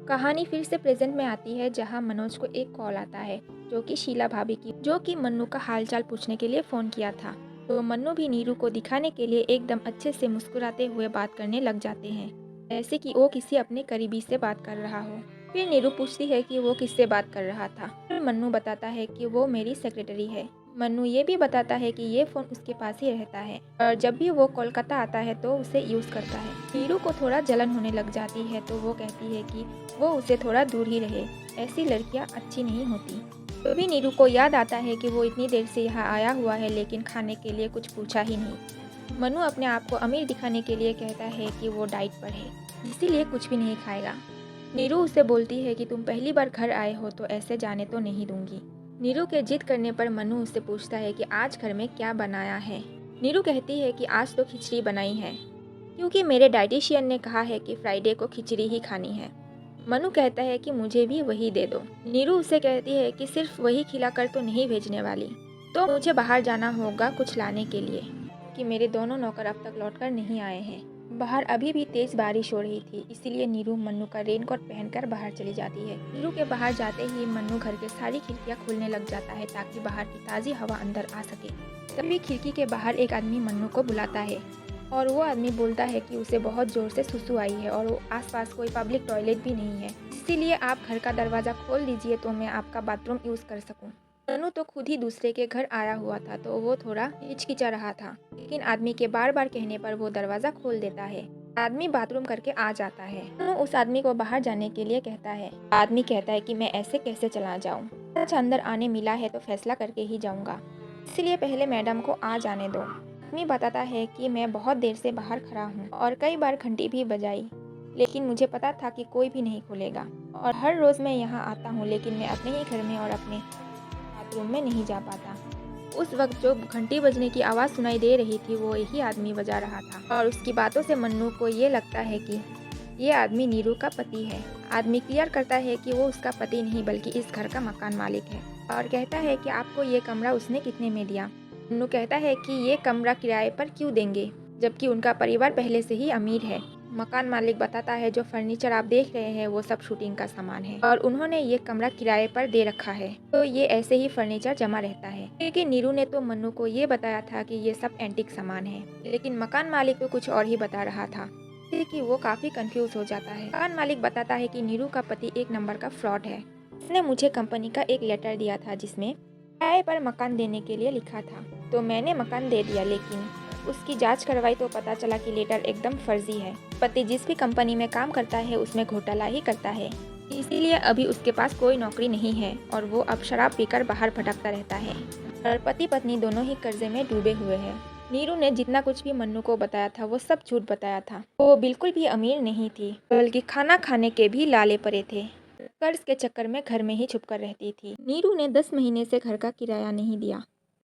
कहानी फिर से प्रेजेंट में आती है जहां मनोज को एक कॉल आता है जो कि शीला भाभी की जो कि मन्नू का हालचाल पूछने के लिए फ़ोन किया था। तो मन्नू भी नीरू को दिखाने के लिए एकदम अच्छे से मुस्कुराते हुए बात करने लग जाते हैं, ऐसे कि वो किसी अपने करीबी से बात कर रहा हो। फिर नीरू पूछती है कि वो किससे बात कर रहा था। फिर मन्नू बताता है कि वो मेरी सेक्रेटरी है। मन्नू ये भी बताता है कि ये फ़ोन उसके पास ही रहता है और जब भी वो कोलकाता आता है तो उसे यूज़ करता है। नीरू को थोड़ा जलन होने लग जाती है तो वो कहती है कि वो उसे थोड़ा दूर ही रहे, ऐसी लड़कियां अच्छी नहीं होती। तो भी नीरू को याद आता है कि वो इतनी देर से यहाँ आया हुआ है लेकिन खाने के लिए कुछ पूछा ही नहीं। मनु अपने आप को अमीर दिखाने के लिए कहता है कि वो डाइट पर है, इसीलिए कुछ भी नहीं खाएगा। नीरू उसे बोलती है कि तुम पहली बार घर आए हो तो ऐसे जाने तो नहीं दूंगी। नीरू के जिद करने पर मनु उससे पूछता है कि आज घर में क्या बनाया है। नीरू कहती है कि आज तो खिचड़ी बनाई है, क्योंकि मेरे डाइटिशियन ने कहा है कि फ्राइडे को खिचड़ी ही खानी है। मनु कहता है कि मुझे भी वही दे दो। नीरू उसे कहती है कि सिर्फ वही खिलाकर तो नहीं भेजने वाली, तो मुझे बाहर जाना होगा कुछ लाने के लिए, कि मेरे दोनों नौकर अब तक लौटकर नहीं आए हैं। बाहर अभी भी तेज बारिश हो रही थी, इसीलिए नीरू मन्नू का रेनकोट पहनकर बाहर चली जाती है। नीरू के बाहर जाते ही मन्नू घर के सारी खिड़कियां खोलने लग जाता है ताकि बाहर की ताज़ी हवा अंदर आ सके। तभी खिड़की के बाहर एक आदमी मन्नू को बुलाता है और वो आदमी बोलता है कि उसे बहुत ज़ोर से सुसु आई है और वो आसपास कोई पब्लिक टॉयलेट भी नहीं है, इसीलिए आप घर का दरवाज़ा खोल दीजिए तो मैं आपका बाथरूम यूज़ कर सकूं। मनु तो खुद ही दूसरे के घर आया हुआ था तो वो थोड़ा हिचकिचा रहा था, लेकिन आदमी के बार बार कहने पर वो दरवाज़ा खोल देता है। आदमी बाथरूम करके आ जाता है। मनु उस आदमी को बाहर जाने के लिए कहता है। आदमी कहता है कि मैं ऐसे कैसे चला जाऊँ, सच अंदर आने मिला है तो फैसला करके ही जाऊँगा, इसलिए पहले मैडम को आ जाने दो। आदमी बताता है कि मैं बहुत देर से बाहर खड़ा हूँ और कई बार घंटी भी बजाई, लेकिन मुझे पता था कि कोई भी नहीं खुलेगा और हर रोज़ मैं यहाँ आता हूँ, लेकिन मैं अपने ही घर में और अपने बाथरूम में नहीं जा पाता। उस वक्त जो घंटी बजने की आवाज़ सुनाई दे रही थी वो यही आदमी बजा रहा था और उसकी बातों से मन्नू को ये लगता है कि ये आदमी नीरू का पति है। आदमी क्लियर करता है कि वो उसका पति नहीं बल्कि इस घर का मकान मालिक है और कहता है कि आपको ये कमरा उसने कितने में दिया। मन्नू कहता है कि ये कमरा किराए पर क्यों देंगे, जबकि उनका परिवार पहले से ही अमीर है। मकान मालिक बताता है जो फर्नीचर आप देख रहे हैं वो सब शूटिंग का सामान है और उन्होंने ये कमरा किराए पर दे रखा है, तो ये ऐसे ही फर्नीचर जमा रहता है। लेकिन नीरू ने तो मन्नू को ये बताया था कि ये सब एंटीक सामान है, लेकिन मकान मालिक तो कुछ और ही बता रहा था, कि वो काफी कंफ्यूज हो जाता है। मकान मालिक बताता है कि नीरू का पति एक नंबर का फ्रॉड है। उसने मुझे कंपनी का एक लेटर दिया था जिसमें किराए पर मकान देने के लिए लिखा था, तो मैंने मकान दे दिया, लेकिन उसकी जांच करवाई तो पता चला कि लेटर एकदम फर्जी है। पति जिस भी कंपनी में काम करता है उसमें घोटाला ही करता है, इसीलिए अभी उसके पास कोई नौकरी नहीं है और वो अब शराब पीकर बाहर भटकता रहता है और पति पत्नी दोनों ही कर्जे में डूबे हुए हैं। नीरू ने जितना कुछ भी मन्नू को बताया था वो सब झूठ बताया था। वो बिल्कुल भी अमीर नहीं थी, बल्कि खाना खाने के भी लाले पड़े थे। कर्ज के चक्कर में घर में ही छुपकर रहती थी। नीरू ने 10 महीने से घर का किराया नहीं दिया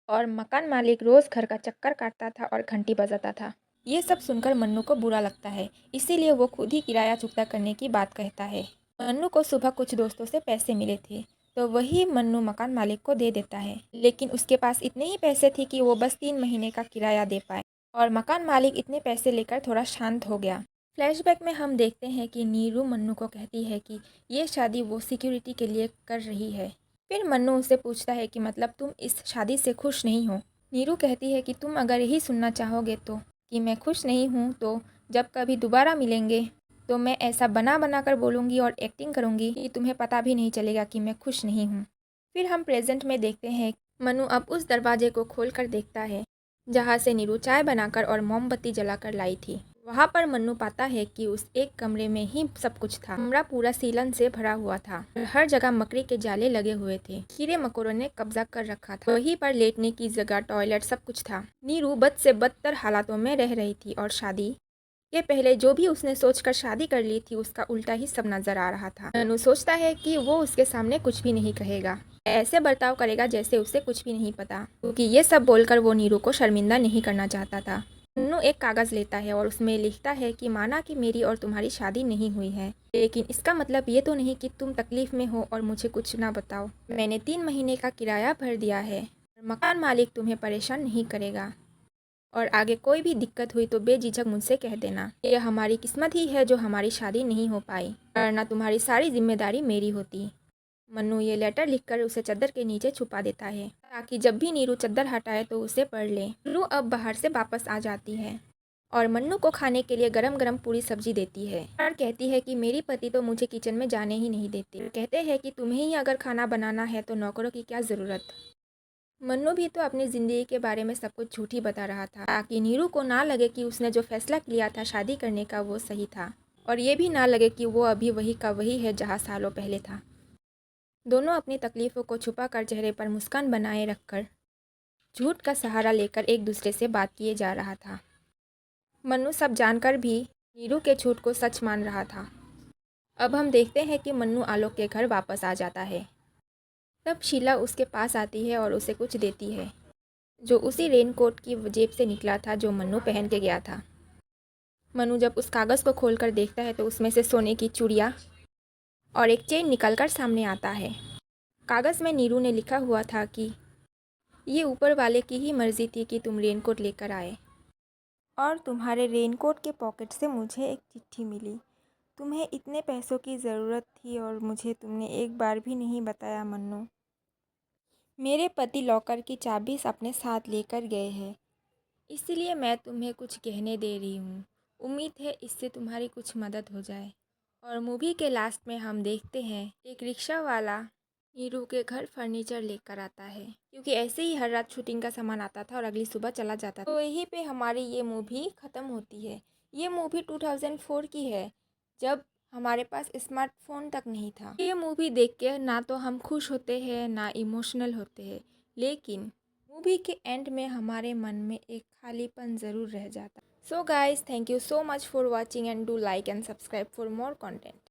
और मकान मालिक रोज घर का चक्कर काटता था और घंटी बजाता था। ये सब सुनकर मन्नू को बुरा लगता है, इसीलिए वो खुद ही किराया चुकता करने की बात कहता है। मन्नू को सुबह कुछ दोस्तों से पैसे मिले थे तो वही मन्नू मकान मालिक को दे देता है, लेकिन उसके पास इतने ही पैसे थे कि वो बस 3 महीने का किराया दे पाए और मकान मालिक इतने पैसे लेकर थोड़ा शांत हो गया। फ्लैशबैक में हम देखते हैं कि नीरू मन्नू को कहती है कि ये शादी वो सिक्योरिटी के लिए कर रही है। फिर मन्नू उससे पूछता है कि मतलब तुम इस शादी से खुश नहीं हो। नीरू कहती है कि तुम अगर यही सुनना चाहोगे तो, कि मैं खुश नहीं हूँ, तो जब कभी दोबारा मिलेंगे तो मैं ऐसा बना बना कर बोलूँगी और एक्टिंग करूँगी कि तुम्हें पता भी नहीं चलेगा कि मैं खुश नहीं हूँ। फिर हम प्रेजेंट में देखते हैं मनु अब उस दरवाजे को खोल कर देखता है जहाँ से नीरू चाय बनाकर और मोमबत्ती जलाकर लाई थी। वहाँ पर मन्नू पाता है कि उस एक कमरे में ही सब कुछ था। कमरा पूरा सीलन से भरा हुआ था, हर जगह मकड़ी के जाले लगे हुए थे। कीड़े मकोड़ों ने कब्जा कर रखा था। वहीं पर लेटने की जगह, टॉयलेट, सब कुछ था। नीरू बद से बदतर हालातों में रह रही थी और शादी के पहले जो भी उसने सोचकर शादी कर ली थी उसका उल्टा ही सब नजर आ रहा था। मनु सोचता है कि वो उसके सामने कुछ भी नहीं कहेगा, ऐसे बर्ताव करेगा जैसे उसे कुछ भी नहीं पता, क्योंकि ये सब बोलकर वो नीरू को शर्मिंदा नहीं करना चाहता था। मन्नू एक कागज़ लेता है और उसमें लिखता है कि माना कि मेरी और तुम्हारी शादी नहीं हुई है, लेकिन इसका मतलब ये तो नहीं कि तुम तकलीफ में हो और मुझे कुछ ना बताओ। मैंने 3 महीने का किराया भर दिया है, मकान मालिक तुम्हें परेशान नहीं करेगा। और आगे कोई भी दिक्कत हुई तो बेझिझक मुझसे कह देना। ये हमारी किस्मत ही है जो हमारी शादी नहीं हो पाई, वरना तुम्हारी सारी जिम्मेदारी मेरी होती। मन्नू ये लेटर लिखकर उसे चद्दर के नीचे छुपा देता है ताकि जब भी नीरू चद्दर हटाए तो उसे पढ़ ले। नीरू अब बाहर से वापस आ जाती है और मन्नू को खाने के लिए गरम गरम पूरी सब्जी देती है और कहती है कि मेरी पति तो मुझे किचन में जाने ही नहीं देते। कहते हैं कि तुम्हें ही अगर खाना बनाना है तो नौकरों की क्या ज़रूरत। मन्नू भी तो अपनी ज़िंदगी के बारे में सब कुछ झूठ ही बता रहा था ताकि नीरू को ना लगे कि उसने जो फैसला लिया था शादी करने का वो सही था, और ये भी ना लगे कि वो अभी वही का वही है जहाँ सालों पहले था। दोनों अपनी तकलीफ़ों को छुपाकर चेहरे पर मुस्कान बनाए रखकर झूठ का सहारा लेकर एक दूसरे से बात किए जा रहा था। मन्नू सब जानकर भी नीरू के झूठ को सच मान रहा था। अब हम देखते हैं कि मन्नू आलोक के घर वापस आ जाता है। तब शीला उसके पास आती है और उसे कुछ देती है जो उसी रेनकोट की जेब से निकला था जो मन्नू पहन के गया था। मन्नू जब उस कागज़ को खोलकर देखता है तो उसमें से सोने की चूड़ियाँ और एक चेन निकलकर सामने आता है। कागज़ में नीरू ने लिखा हुआ था कि ये ऊपर वाले की ही मर्ज़ी थी कि तुम रेनकोट लेकर आए, और तुम्हारे रेनकोट के पॉकेट से मुझे एक चिट्ठी मिली। तुम्हें इतने पैसों की ज़रूरत थी और मुझे तुमने एक बार भी नहीं बताया मन्नू। मेरे पति लॉकर की चाबी अपने साथ लेकर गए हैं, इसलिए मैं तुम्हें कुछ कहने दे रही हूँ। उम्मीद है इससे तुम्हारी कुछ मदद हो जाए। और मूवी के लास्ट में हम देखते हैं एक रिक्शा वाला नीरू के घर फर्नीचर लेकर आता है, क्योंकि ऐसे ही हर रात शूटिंग का सामान आता था और अगली सुबह चला जाता था। तो यहीं पे हमारी ये मूवी ख़त्म होती है। ये मूवी 2004 की है, जब हमारे पास स्मार्टफोन तक नहीं था। ये मूवी देख के ना तो हम खुश होते हैं ना इमोशनल होते हैं, लेकिन मूवी के एंड में हमारे मन में एक खालीपन ज़रूर रह जाता। So guys, thank you so much for watching and do like and subscribe for more content.